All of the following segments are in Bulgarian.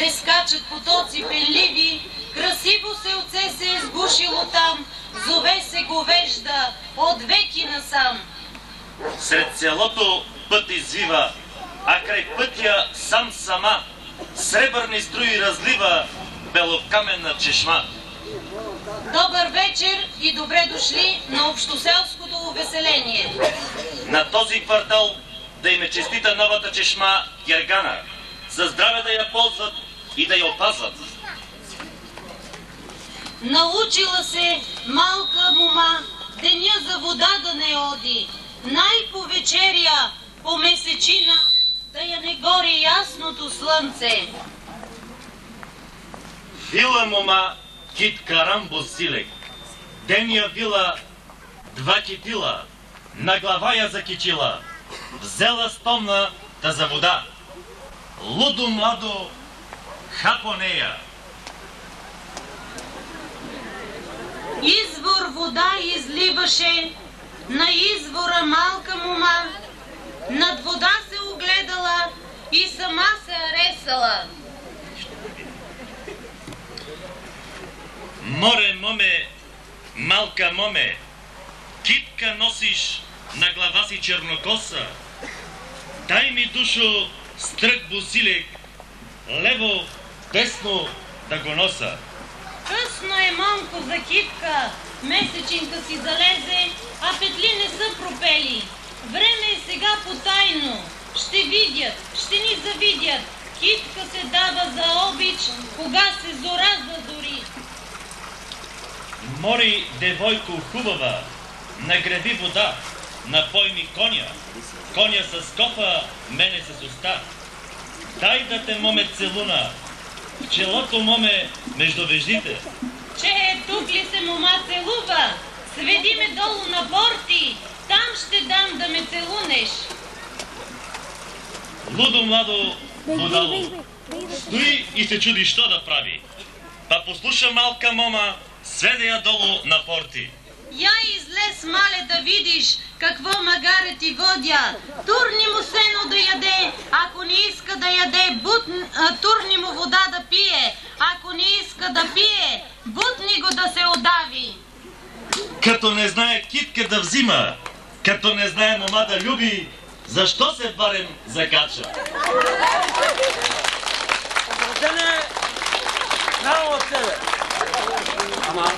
де скачат потоци пенливи, красиво селце се е сбушило там, зове се Говежда от веки насам. Сред селото път извива, а край пътя сама, сребърни струи разлива белокаменна чешма. Добър вечер и добре дошли на общоселското увеселение. На този квартал да им е честита новата чешма Гергана, за здраве да я ползват и да я опазват. Научила се малка мома деня за вода да не оди, най-повечеря по месечина да я не гори ясното слънце. Вила мома кит карамбо силек, ден я вила два китила, на глава я закичила, взела стомна та за вода. Лудо младо хапо нея. Извор вода изливаше, на извора малка мома, над вода се огледала и сама се аресала. Море, моме, малка моме, китка носиш на глава си чернокоса. Дай ми, душо, стрък босилек, лево, десно да го носа. Късно е, момко, за китка, месечинка си залезе, а петли не са пропели. Време е сега потайно, ще видят, ще ни завидят. Китка се дава за обич, кога се зора зазори. Мори, девойко хубава, нагреби вода, напой ми коня, коня с кофа, мене с уста. Дай да те, моме, целуна, в челото, моме, между веждите. Че, тук ли се мома целува? Сведи ме долу на борти, там ще дам да ме целунеш. Лудо младо будало, стои и се чуди що да прави. Па послуша малка мома, сведе я долу на порти. Я излез, мале, да видиш какво магаре ти водя. Турни му сено да яде, ако не иска да яде, турни му вода да пие, ако не иска да пие, бутни го да се одави. Като не знае китка да взима, като не знае мома да люби, защо се барем закача? Рождене, право от тебе. Ама...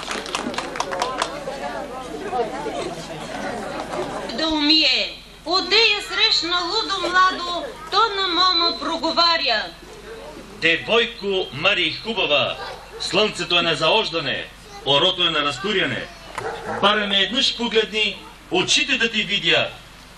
Да умие. Одея срещна лудо младо, то на мома проговаря. Девойко, Мари хубава, слънцето е на заождане, орото е на разтуряне. Баре ме еднъж погледни, очите да ти видя,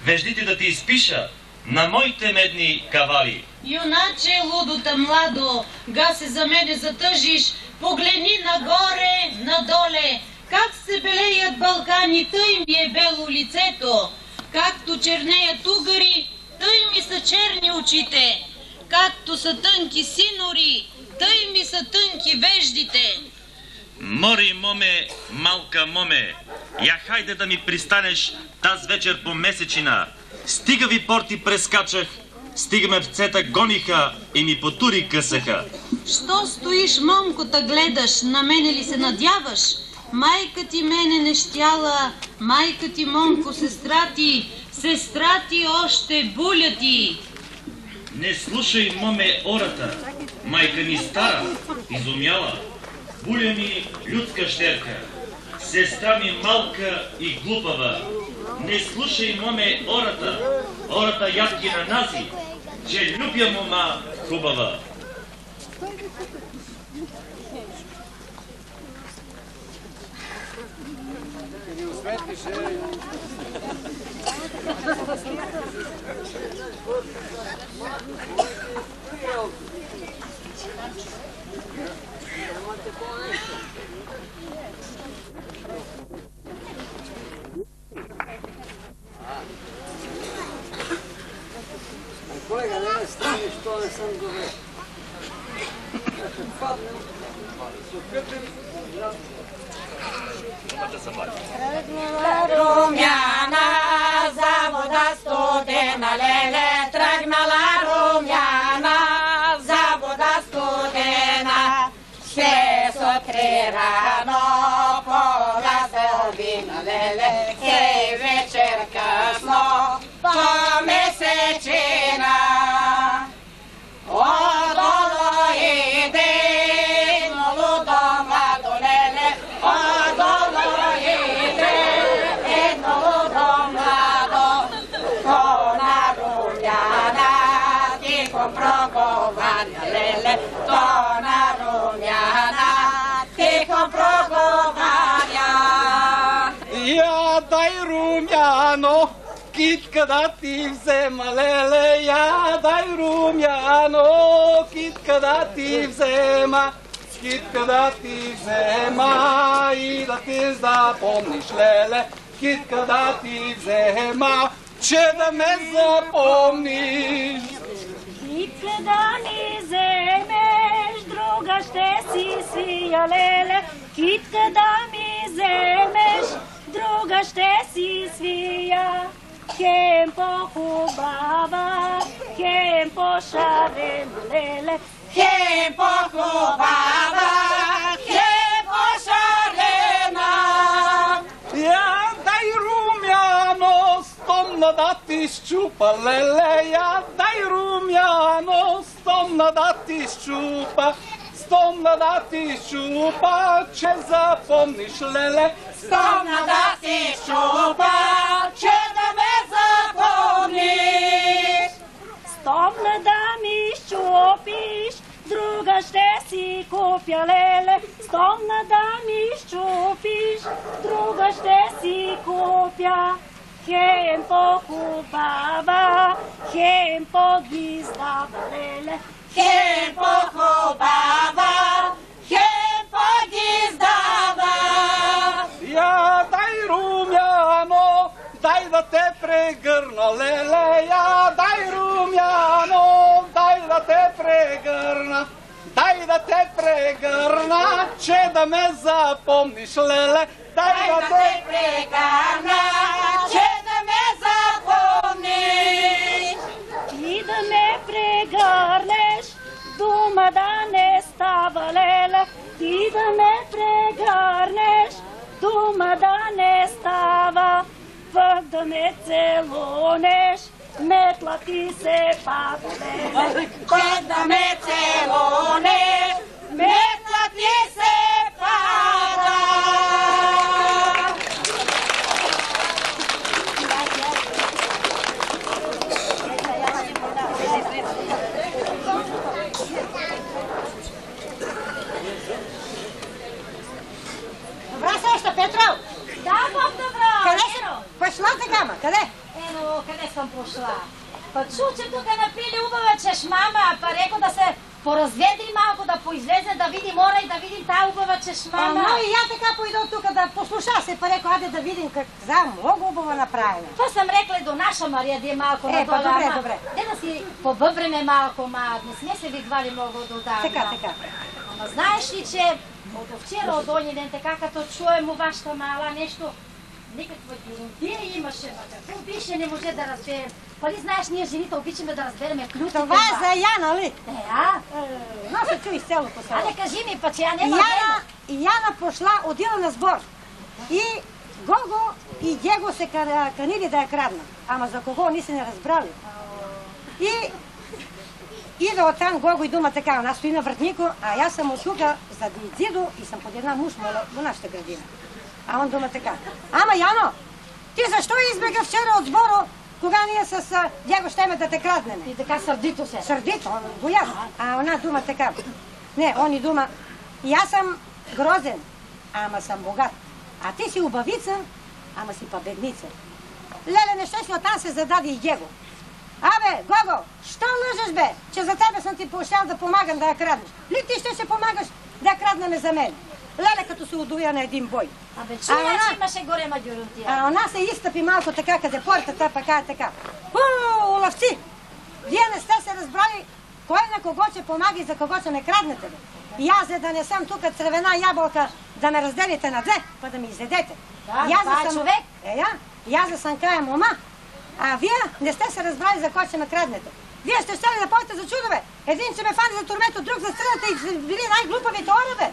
веждите да ти изпиша на моите медни кавали. Юначе, лудота младо, га се за мене затъжиш, погледни нагоре, надоле, как се белеят Балкани, тъй ми е бело лицето, както чернеят угари, тъй ми са черни очите, както са тънки синори, тъй ми са тънки веждите. Мори, моме, малка моме, я хайде да ми пристанеш таз вечер по месечина. Стига ви порти прескачах, стига ме пцета гониха и ми потури късаха. Що стоиш, момко, гледаш, на мене ли се надяваш? Майка ти мене не щяла, майка ти, момко, сестра ти още буля ти. Не слушай, моме, ората, майка ми стара, изумяла, буля ми людска щерка, сестра ми малка и глупава. Не слушай, моме, ората ядки на нази, че любя мома хубава. Колега, не стане, що не съм добре. Ако паднем, сукътим, Румяна, за вода студена, леле, тръгнала румяна, за вода студена. rano polazeo vina lele, hej večer kasno po mesečina. Odolo ide ludo mlado lele, odolo ide ludo mlado, ona rumljana tiho progovanja lele, ona rumljana tiho progovanja. Ja daj rumjano, kitka da ti vzema lele, ja daj rumjano, kitka da ti vzema, kitka da ti vzema i da ti zapomniš lele, kitka da ti vzema, če da me zapomniš. Kitka da mi zemeš, druga šte si svija lele, kitka da mi zemeš, druga šte si svija. Kem pohubava, kem pošarena lele, Kem pohubava, kem pošarena. Ja daj rumjano, stomna da ti ščupa lele, ja daj rumjano, stomna da ti ščupa, stomna da ti ščupa, če zapomniš lele, Stomna da ti ščupa, če da me zapomniš. stomna da mi ščupiš, druga šte si kupja lele, stomna da mi ščupiš, druga šte si kupja. Kem pohubava, kem pogizdava lele, Kem pohubava, kem pogizdava. ja daj rumjano, daj da te pregrna lele, ja daj rumjano, daj da te pregrna, daj da te pregrna, če da me zapomniš lele, daj da te Pregana, če da me zapomniš. ti da me pregrneš, doma da ne stava lele, ti da me pregrneš, doma da ne stava, pa da me celoneš, metla ti se pada lele. Če da me celoneš, metla ti se pada. Добра среща, Петро! Да, Бог добро! Къде си? Пошла така, ма? Къде? Ено, къде съм пошла? Па чу, че тук напили убава чешмама, па реко да се поразведри малко, да поизлезе, да види мора и да видим тая убава чешмама. Но и я така пойду тук да послуша се, па реко, аде да видим каква много убава направена. Това съм рекла и до наша Мария, да е малко надолу. па добре, ама добре. Де да си побъбреме малко, ма не сме се видвали много до Така, така. Ама знаеш ли, че от вчера, от ония ден, така като чуем у вашата мала нещо, никаква герондия имаше, ма какво беше, не може да разберем. Пали знаеш, ние жените обичаме да разбереме клютите. Това е за Яна, ли? Но се чуи с цялото село. Аде, кажи ми, па че я няма Яна пошла, отила на сбор. И Гого и Гего се канили да я краднат. Ама за кого ни се не разбрали. И иде оттам Гого и дума така, она стои на вратнико, а аз съм от тука за дидо и съм под една мушмола до нашата градина. А он дума така, ама Яно, ти защо избега вчера от сборо, кога ние с Гего щеме да те краднеме? И така сърдито се. Сърдито, боязно. А она дума така, не, они дума, и аз съм грозен, ама съм богат. А ти си убавица, ама си па бедница. Леле, нещастно, оттам се зададе и Гего. Абе, Гого, що лъжеш бе, че за тебе съм ти поощрял да помагам да я краднеш? Ли ти ще се помагаш да я краднеме за мен? Леле, като се удовия на един бой. Абе, чуя, че имаше голема герондия. А она се изтъпи малко така, къде портата, пака е така. Ловци, вие не сте се разбрали кой на кого ще помага и за кого ще ме краднете бе. И аз, за да не съм тук цревена ябълка, да ме разделите на две, па да ми изедете. Да, това е човек. И аз да съм кая мома, а вие не сте се разбрали за кой ще ме краднете. Вие сте стали да поете за чудове. Един ще ме фане за турмето, друг за стрелата и били най-глупавите ораве.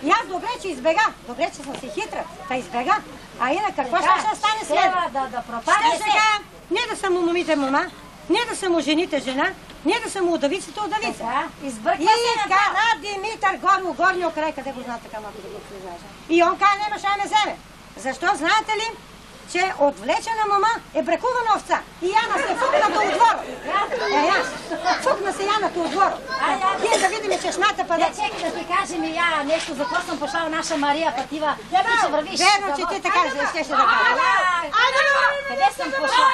И аз добре, че избега. Добре, че съм си хитра. Та избега. А инак какво ще стане след? Да пропадне се. Ще сега не да съм у момите мома, не да съм у жените жена, не да съм у удавицата удавица. Избърква И се кара Димитър горния край, къде го знае така малко да го знаеш. И он кара нема ша ме вземе. Защо знаете ли? Че отвлечена мама е бракувана овца. И Яна се фукната от двора. Фукна се Яната от двора. Ние да видим чешмата паде. Чекай да ти кажем и я нещо, за какво съм пошла наша Мария Патива. Ти ще вървиш. Верно, че ти така ще да кажа. Къде съм пошла?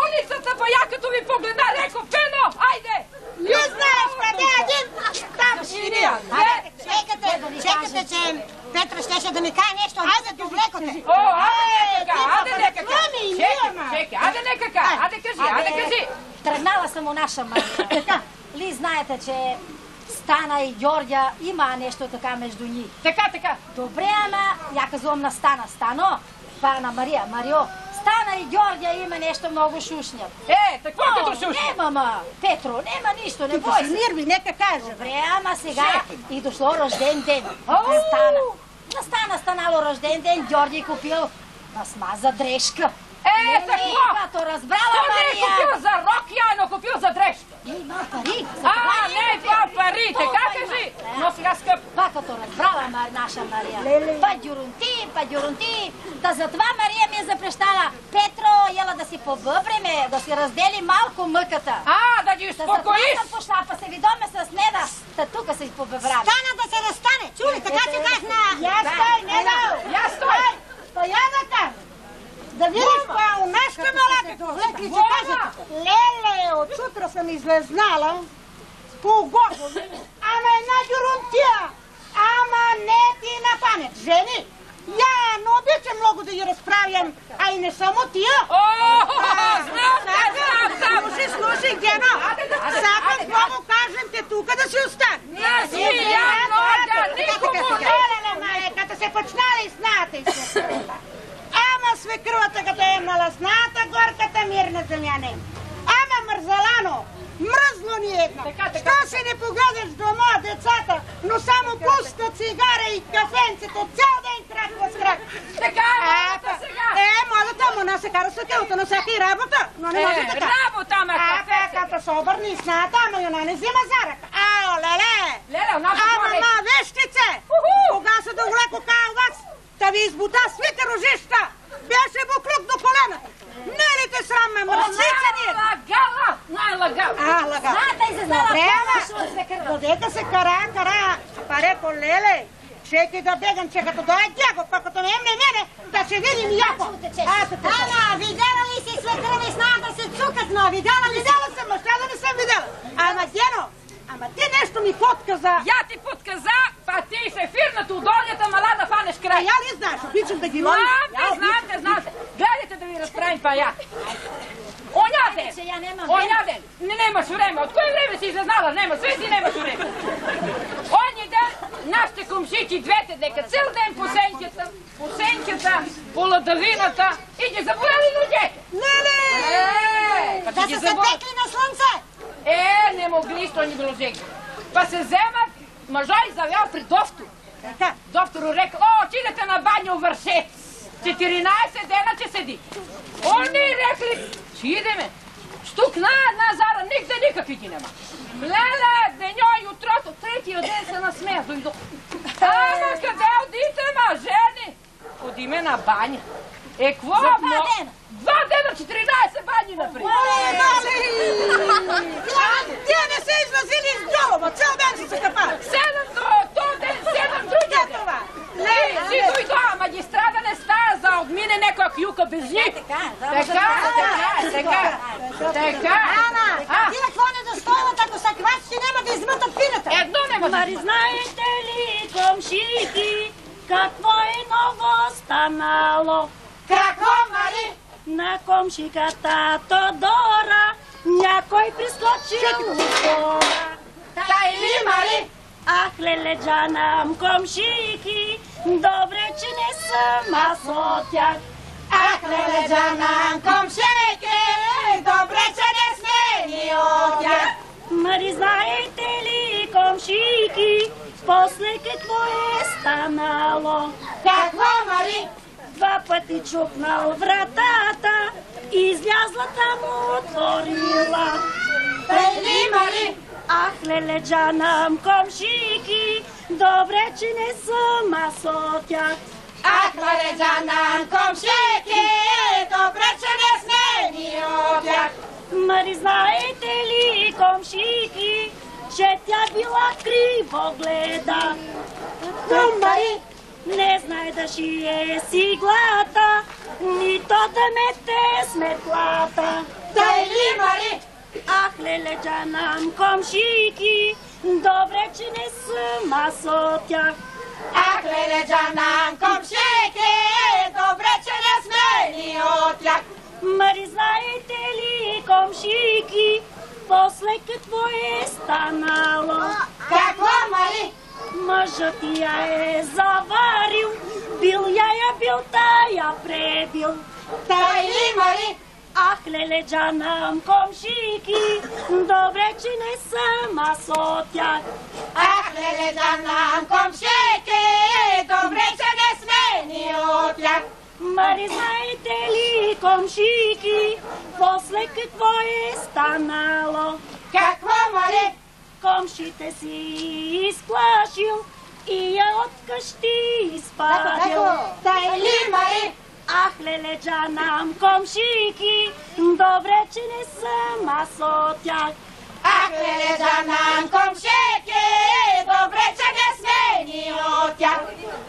Улицата, па я като ви погледа, реко, Фено, айде! Не знаеш къде един там ширия. Чекате, че Петра щеше да ми каже нещо, айде довлекоте. О, айде нека кажи. Тръгнала съм у наша Мария. Ли знаете, че Стана и Георгия има нещо така между ни. Така. Добре, ама я казвам на Стано, па на Мария, Марио. Стана и Георгия има нещо много шушнят. Какво като шушнят? Нема, ма, Петро, нема нищо, не бой се. Нирви, нека кажа. Добре, ама сега и дошло рожден ден. Станало рожден ден, Георги купил басма за дрежка. Какво? Като разбрала Мария. Не купил за рок, Яно купил за дрежка. Има пари. Не, това пари, така кажи. Но сега скъп. Па като разбрала наша Мария. Па дюрунти. Да затова Мария ми е запрещала. Петро, ела да си побъбреме, да си раздели малко мъката. Да ги успокоиш. Да съм пошла, па се видоме с неда. Та тука се побъбраме. Стана да се разстане. Чули, така че казна. Я стой. Стояната. Да видиш па, умешка малата довлекли, че кажете. Леле, от сутра съм излезнала по Гоголи, ама една дюрунтия, ама не ти на памет. Жени, я не обичам много да ги разправям, а и не само тия. Знам. Слушай, Гено, сега много кажем те тука да си остане. Не си, никому. Леле, майката се почнали и знаете се. Ама свекрувата, като е маласната, горката мирна земя не. Ама мързалано, мръзно ни е една. Що си не погледаш дома децата, но само пуста цигара и кафенцето, цял ден крак с крак. Така е младата сега. Младата, мона се кара светелата на всяка и работа, но не може така. Работа, ама кафенце. Като се обърни с ната, ама юна не взима зарък. Леле. Ама вещице, кога се довлеко као вас, та ви избута свите рожища, беше буклюк до колената. Не ли те срам, ме мръсница ни? Най-лагал. Знаете и се знала Додека се кара, пареко леле, чекай да бегам, че като дойде дяго, па като не мене, да се видим яко. Ама, видела ли си свекра ми сна да се цукат, но видела съм, мъжа да не съм видела. Ама, Гено, ти нещо ми подказа. Я ти подказа, па ти се фирнат удолята, мала да фанеш край. Я ли знаеш, обичам да ги ловим. Знам. Гледайте да ви разправим па я. Оня ден. Немаш време. От кое време си излезнала? Нема свеси, немаш време. Оня ден нашите комшичи, двете, дека цел ден по сенката, по ладавината и ги заболяли ногете. Да са се пекли на слънце. Не могли, що ни грозеки. Па се вземат, мъжа завял при доктор. Доктору рекал, отидете на баню Вършец. 14 дена, че седи. Они рекли, че идеме. Штук на зара, нигде никакви ги нема. Леле, деньо и утрото, третия ден се насмея. Дойдо. Ама къде одите, ма, жени? Одиме на баня. Кво? За 2 дена. 2 дена, 14 бани напред. Тия не се излазили из Джолова, цял ден си се капали. 7 ден, 7 другия ден. Си дойдо, магистрата не става за отмине некоя кюка без ник. Така. Ана, тия какво не достояват, ако са квачки, няма да измътат пината. Едно не може. Мари, знаете ли, комшики, какво е ново станало? Какво, Мари? На комшиката Тодора някой прискочил у двора. Тай ли, Мари? Ах, леле, джанам, комшики, добре, че не съм аз от тях. Ах, леле, джанам, комшики, добре, че не сме ни от тях. Мари, знаете ли, комшики, после какво е станало? Какво, Мари? 2 пъти чукнал вратата, излязла там отворила. Тъй ли, Мари? Ах, леле, джанам, комшики, добре, че не съм аз от тях. Ах, леле, джанам, комшики, добре, че не сме ни от тях. Мари, знаете ли, комшики, че тя била кривогледа? Мари? Не знае да шие с иглата, нито да мете с метлата. Тъй ли, Мари? Ах, леле, джанам, комшики, добре, че не съм аз от тях. Ах, леле, джанам, комшики, добре, че не сме ни от тях. Мари, знаете ли, комшики, после какво е станало? Какво, Мари? Мъжът я е заварил, бил я бил, тая пребил. Тъй ли, Мари? Ах, леле, джанам, комшики, добре, че не съм аз от тях. Ах, леле, джанам, комшики, добре, че не сме ни от тях. Мари, знаете ли, комшики, после какво е станало? Какво, Мари? Комшите си изплашил и я от къщи изпадил. Тъй ли, Мари? Ах, леле, джанам, комшики, добре, че не съм аз от тях. Ах, леле, джанам, комшики, добре, че не сме ни от тях.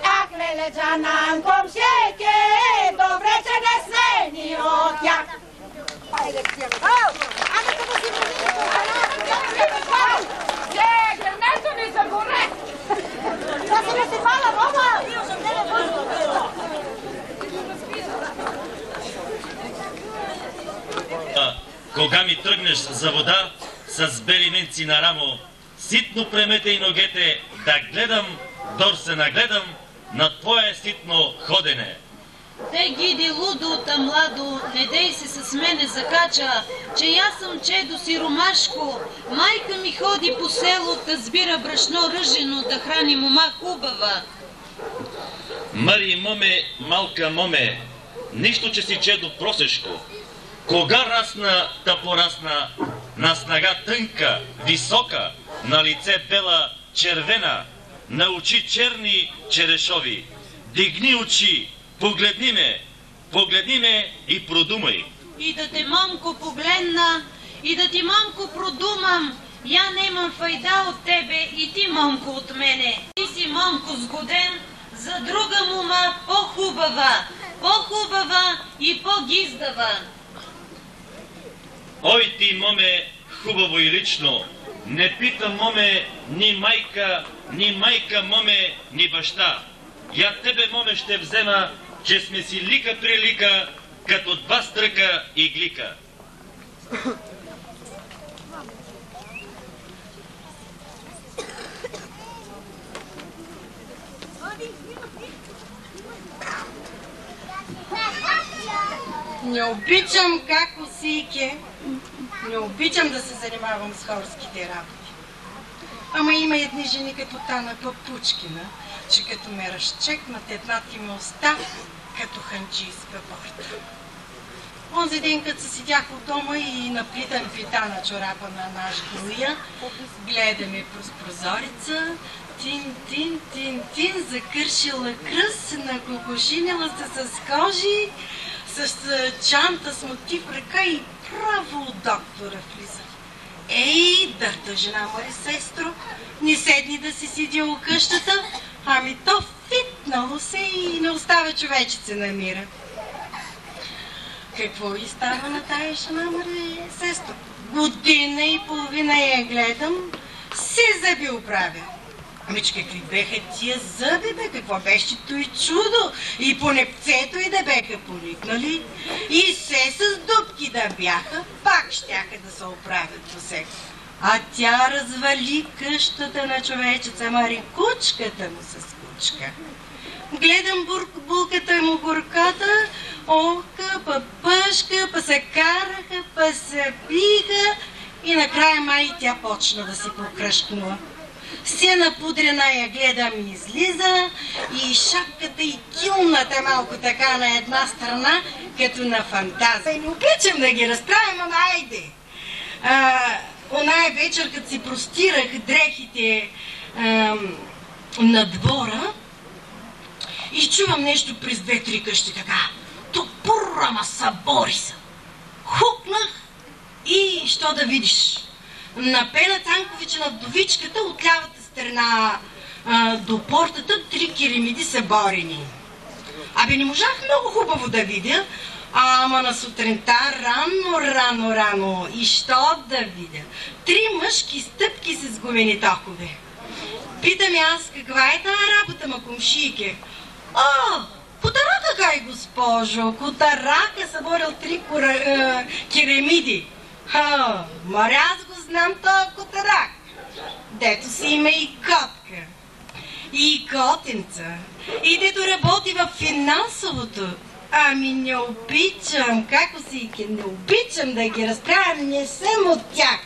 Ах, леле, джанам, комшики, добре, че не сме ни от тях. Гърнето ни загоре! Да се не се пала, Рома! Кога ми тръгнеш за вода, с бели менци на рамо, ситно преметей ногете, да гледам, дор се нагледам на твое ситно ходене. Те гиди лудо, та младо, не дей се с мене закача, че аз съм чедо сиромашко. Майка ми ходи по село, да сбира брашно ръжено, да храни мома хубава. Мари, моме, малка моме, нищо, че си чедо просешко. Кога расна, та порасна, на снага тънка, висока, на лице бела, червена, на очи черни, черешови. Дигни очи, погледни ме и продумай. И да те, мамко, погледна, и да ти, мамко, продумам. Я немам файда от тебе и ти, мамко, от мене. Ти си, мамко, сгоден за друга мома по-хубава и по-гиздава. Ой ти, моме, хубаво и лично, не питам, моме, ни майка, моме, ни баща. Я тебе, моме, ще взема, че сме си лика прилика, като два стръка и глика. Не обичам како сике, не обичам да се занимавам с хорските работи. Ама има едни жени като Тана Папучкина, че като ме разчекнат една ти ме уста, като ханджийска борда. Онзи ден, като се седях от дома и наплитам пита на чорапа на наш груя, гледаме през прозореца, тин, закършила кръс, накокошинила се с кожи, с чанта с мотив ръка и право от доктора влиза. Ей, дърта жена Мари, сестро, не седни да си седи у къщата, ами то фитнало се и не оставя човечице на мира. Какво и става на тая жена Мари, сестро? Година и половина я гледам, си зъби оправя. Ами че какви беха тия зъби, бе, какво беше той чудо, и по непцето и да беха поникнали, и все с дупки да бяха, пак щяха да се оправят по сега. А тя развали къщата на човечеца, мари кучката му с кучка. Гледам булката му горката, охка, па пъшка, па се караха, па се биха и накрая май тя почна да си покръшкнува. Все напудрена я гледам и излиза и шапката и килната малко така на една страна, като на фантазия. Не обичам да ги разправям, ама айде. Оная вечер, като си простирах дрехите на двора, и чувам нещо през 2-3 къщи така. Топура, ма събори са. Хукнах и що да видиш. На Пена Цанковича на вдовичката от лявата страна до портата 3 керемиди са борени. Абе не можах много хубаво да видя, ама на сутринта рано и що да видя. 3 мъжки стъпки с гумени токове. Питам аз каква е тази работа, ма комшийке? Котарака кай, госпожо, котарака съборил 3 керемиди. Мари аз го знам този котарак. Дето си има и котка, и котенца, и дето работи в финансовото. Ами не обичам, како си, не обичам да ги разправям, не съм от тях.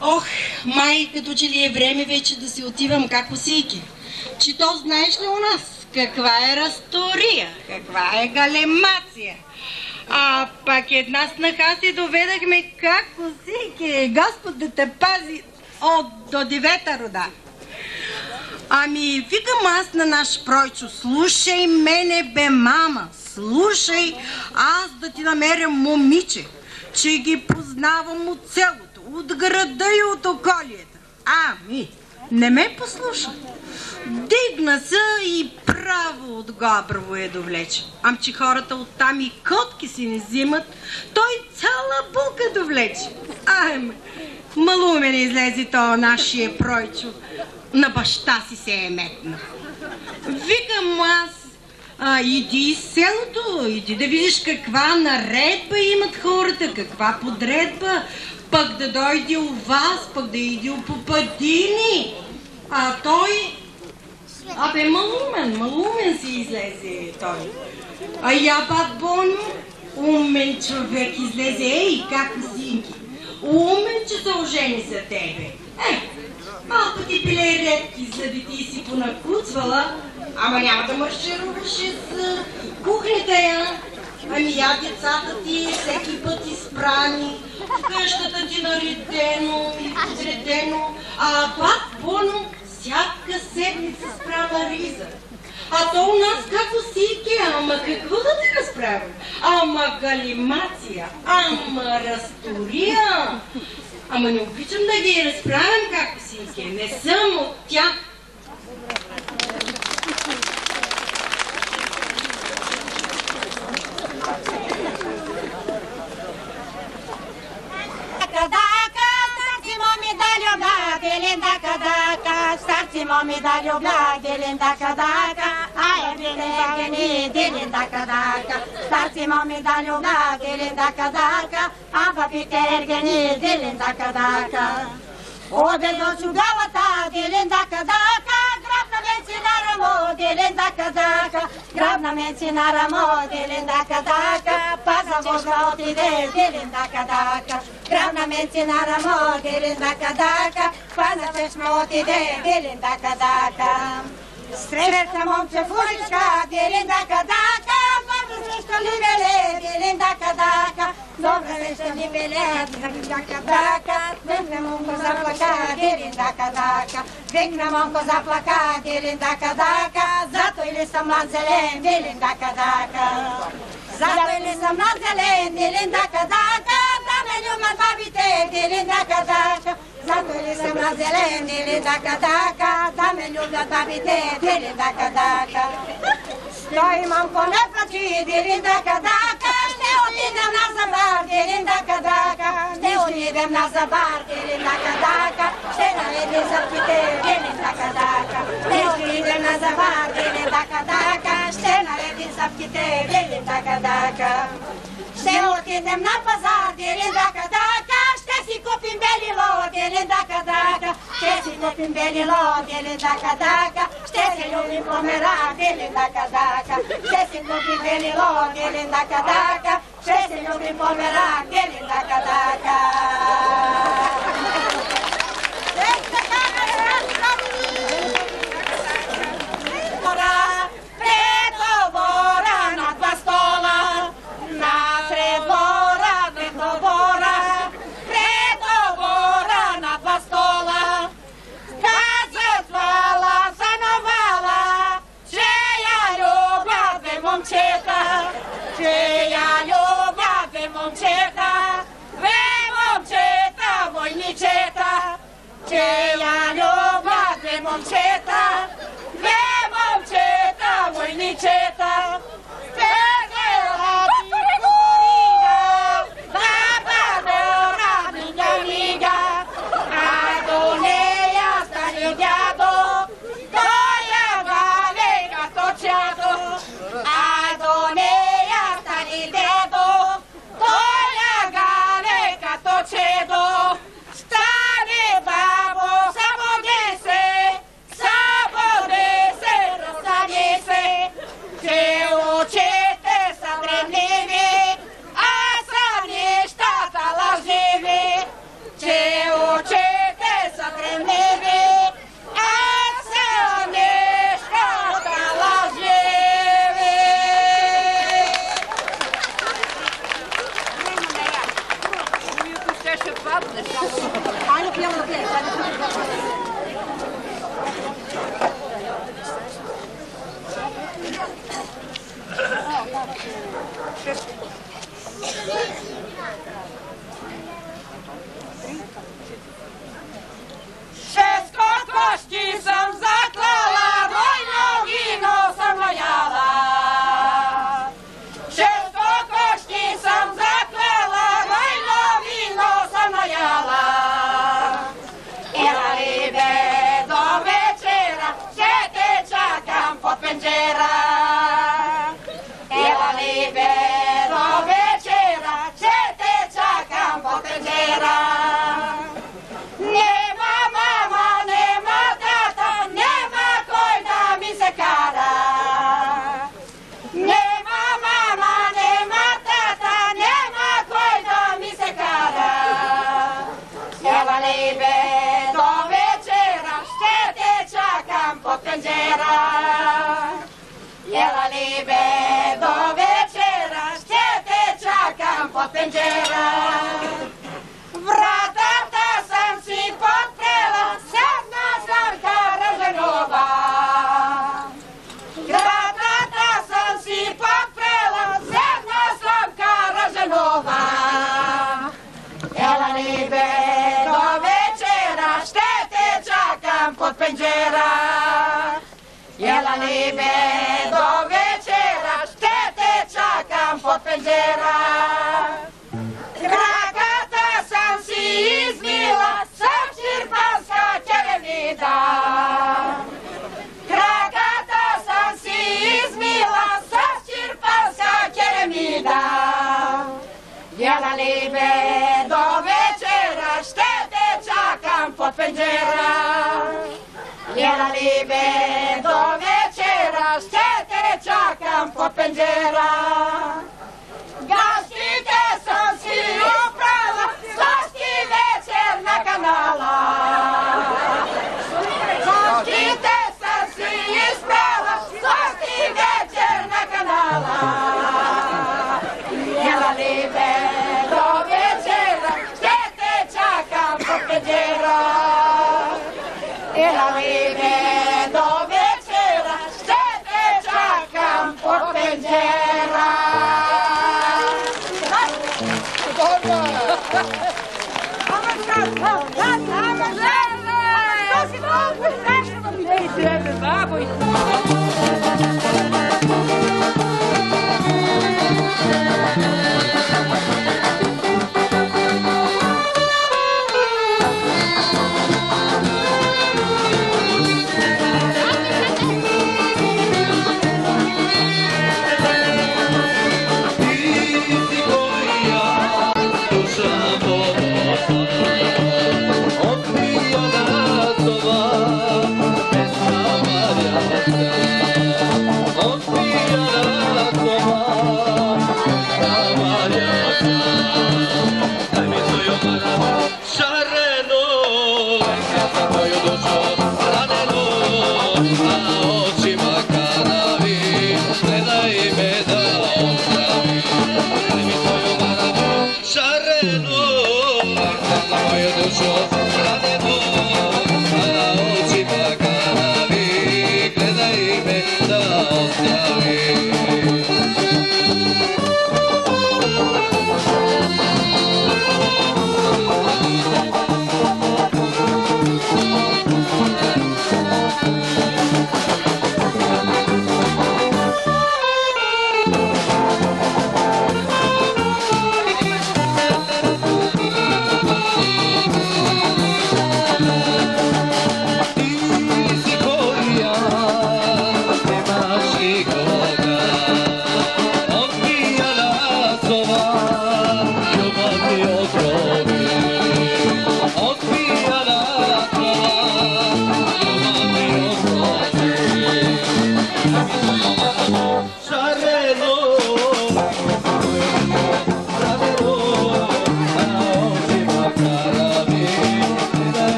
Ох, май, като че ли е време вече да си отивам, како сики. Че то знаеш ли у нас каква е растория, каква е галемация. А пак една снаха си доведахме како сики, Господ да те пази до 9-та рода. Ами, викам аз на наш Пройчо, слушай мене бе, мама, слушай, аз да ти намеря момиче, че ги познавам от селото, от града и от околията. Ами, не ме послуша. Дигна се и право от Габрово я довлече. Ам че хората оттам и котки си не взимат, той цяла булка довлече. Малумен излезе то нашия Пройчо. На баща си се е метна. Викам аз, иди из селото, иди да видиш каква наредба имат хората, каква подредба, пък да дойде у вас, пък да иди у Попадини. А той, малумен си излезе той. А я бат Боно, умен човек излезе, како синки. Умен, че се ожени за тебе. Малко ти пиле редки, за да ти си понакуцвала, ама няма да маршируваш с кухнята я. Ами я децата ти всеки път изпрани, къщата ти наредено и подредено, а пак Боно всяка седмица справа риза. А то у нас како сике, ама какво да ти разправя? Ама галимация, ама растория. Ама не обичам да ги разправям како сике, не съм от тях. Старци моми да любля, делиндака дака, ай билегени, делиндака дака. Старци моми да любля, делиндака дака, а папите ергени, делиндака дака. Оде до чугалата, делиндака дака, грабна менци на рамо, делиндака дака, грабна менци на рамо, делиндака дака, паза Божа отиде, делиндака дака, грабна менци на рамо, делиндака дака, паза чешма отиде, делиндака дака. Срещна момче фуричка, делиндака дака, добре среща ливеле, делиндака дака, добре среща ливеле, делиндака дака, векна момко заплака, делиндака дака, векна момко заплака, делиндака дака, зато или съм млад зелен, делиндака дака. Зато или съм млад зелен, делиндака дака, да ме любят бабите, делиндака дака. Зато или съм млад зелен, делиндака дака, да ме любят бабите, делиндака дака. Стой, мамко, не плачи, делиндака дака, ще отидем на забар, делиндака дака, ще отидем на забар, делиндака дака, ще наредим зъбките, делиндака дака, ще отидем на забар, делиндака дака, ще наредим зъбките, делиндака дака. Ще отидем на пазар, делиндака дака, ще си бели лодели, дака, ще си купим бели лодели, дака, ще се любим помера, бели дака, ще си купим бели лодели, дака, ще се любим помера, бели дака. Момчета, две момчета, войничета, пегела ти корига, баба дора миня мига, а до нея стане дядо, той я гале като чадо, а до нея стане дедо, той я гале като чедо, стане бабо, събуди се, че очите са древливи, а са нещата лъжливи. Че очите са древливи, а са нещата лъжливи. Милко щеше падне. Айде, пиемо да пием. Шест кокошки съм заклала, двойно вино съм наяла. Шест кокошки съм заклала, двойно вино съм наяла. Ела ли бе до вечера, ще те чакам под пенджера. Ела ли бе до вечера, ще те чакам под пенджера. Нема мама, нема тата, нема кой да ми се кара. Нема мама, нема тата, нема кой да ми се кара. Ела ли бе до вечера, ще те чакам под пенджера. Ела ли бе до вечера, ще те чакам под пенджера. Вратата съм си подпрела, седна сламка Ръженова. Вратата съм си подпрела, седна сламка Ръженова. Ела ли бе до вечера, ще те чакам под пенджера. Ела ли бе до вечера, ще те чакам под пенджера. Краката съм си измила, съм ширпанска черевида. Краката съм си измила, съм ширпанска черевида. Ела ли бе до вечера, ще те чакам под пенджера. Ела ли бе до вечера, ще те чакам под пенджера. Гащите съм си оправила, гости вечер на канала. Гащите съм си изправила, гости вечер на канала. Ела ли бе до вечера, ще те чакам под пенджера. Ела ли бе до вечера, ще те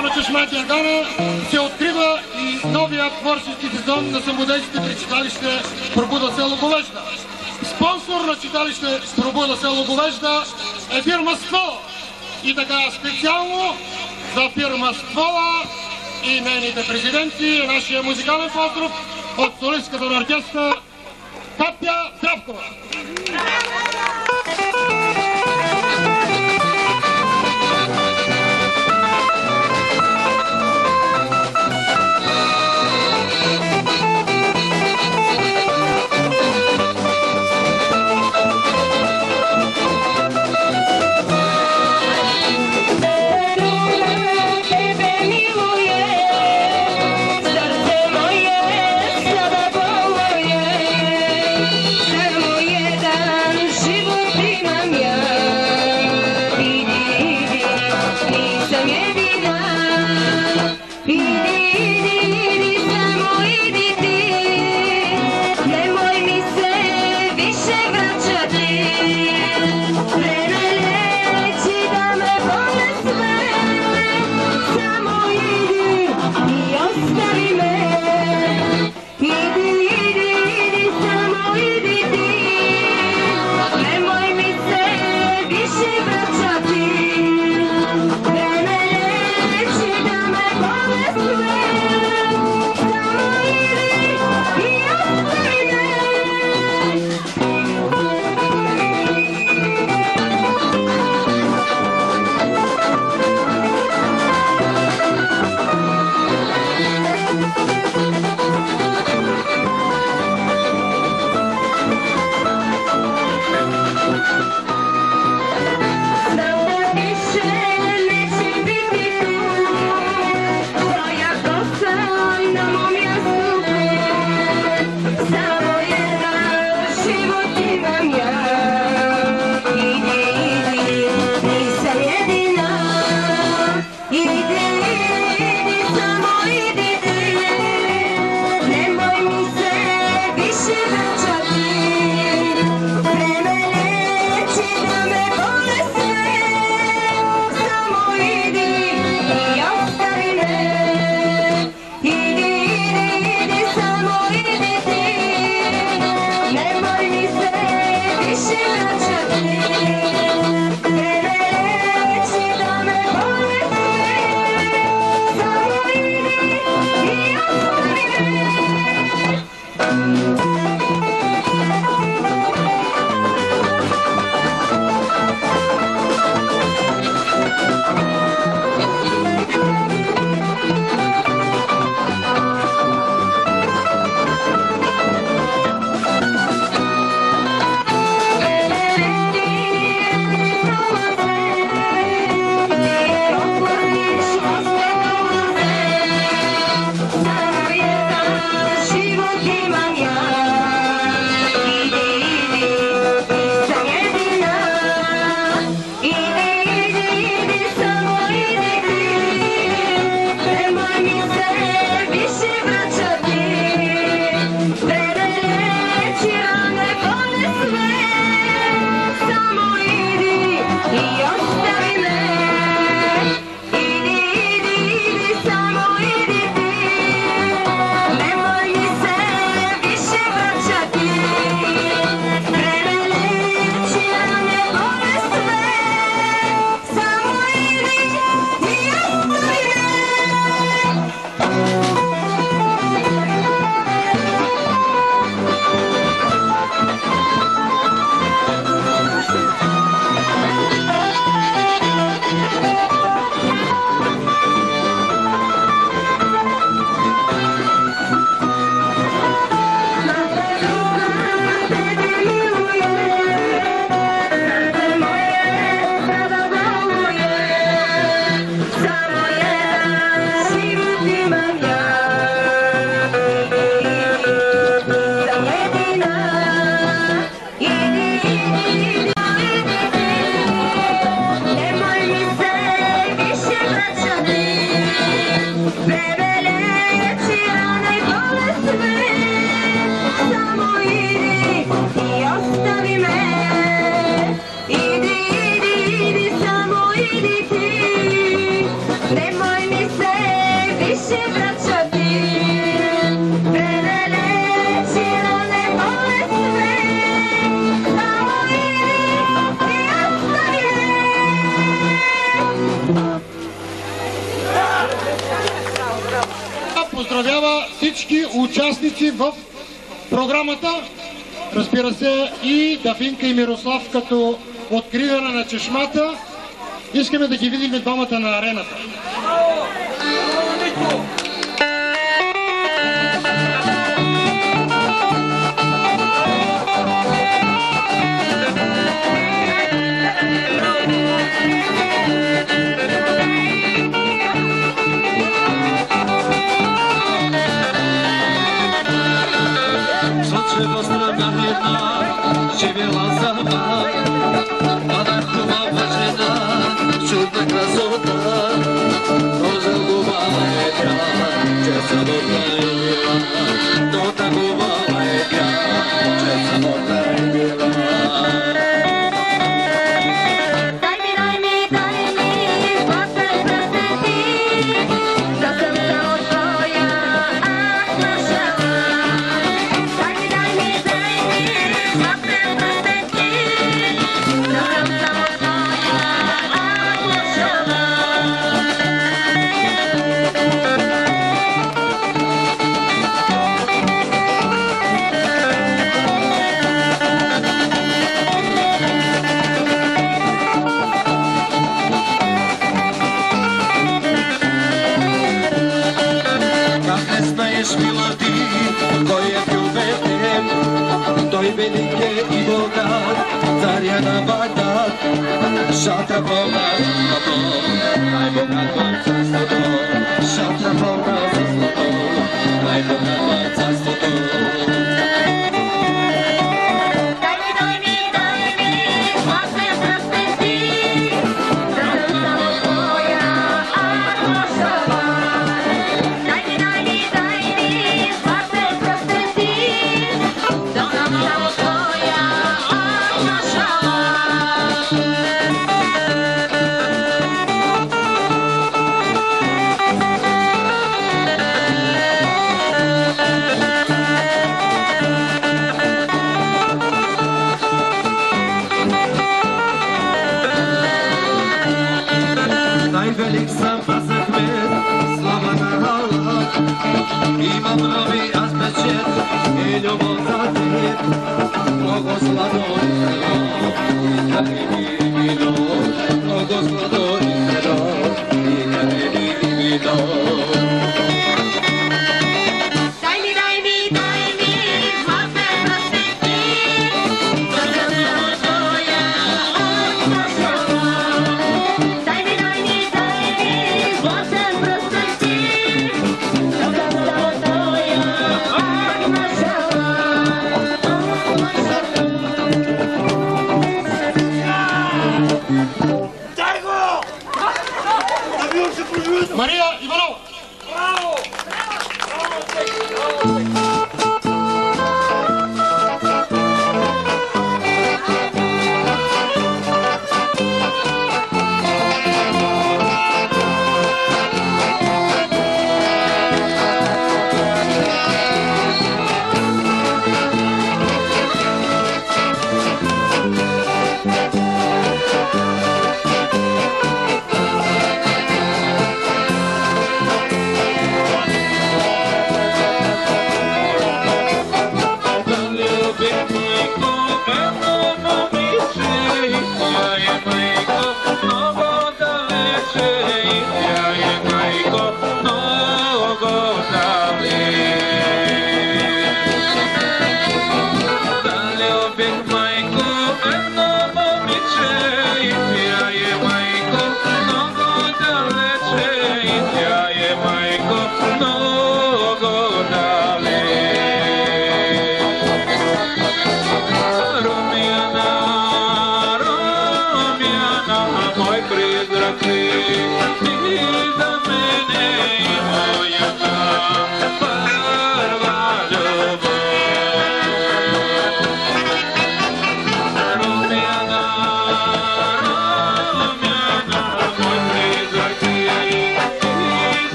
сцената на чешма Гергана се открива и новия творчески сезон на самодействие при читалище Пробуда село Говежда. Спонсор на читалище Пробуда село Говежда е фирма Ствола. И така специално за фирма Ствола и нейните президенти е нашия музикален поздрав от солистката на оркестъра Катя Здравкова. Samo jedan всички участници в програмата. Разбира се, и Дафинка и Мирослав като откриване на чешмата. Искаме да ги видим двамата на арената. Живела сама, млада хубава жена, чудна красота, но загубала е тя, че самотна е била, но загубала е тя, че самотна е била. Шатра пълна за злато, най-богат в царството. Шатра пълна за злато, най-богат в царството. Имам нови аз печет и любов за теб, много сладо и храно, и къде ми вино, много сладо и храно, и къде ми вино. Мария Иванова! Браво!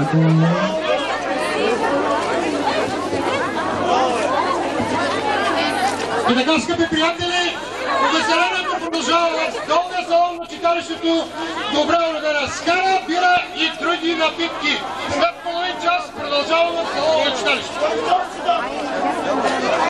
И така, скъпи приятели, увеселението продължава в долния салон на читалището. Добре родена скара, бира и други напитки. След половин час продължаваме в салона на читалището.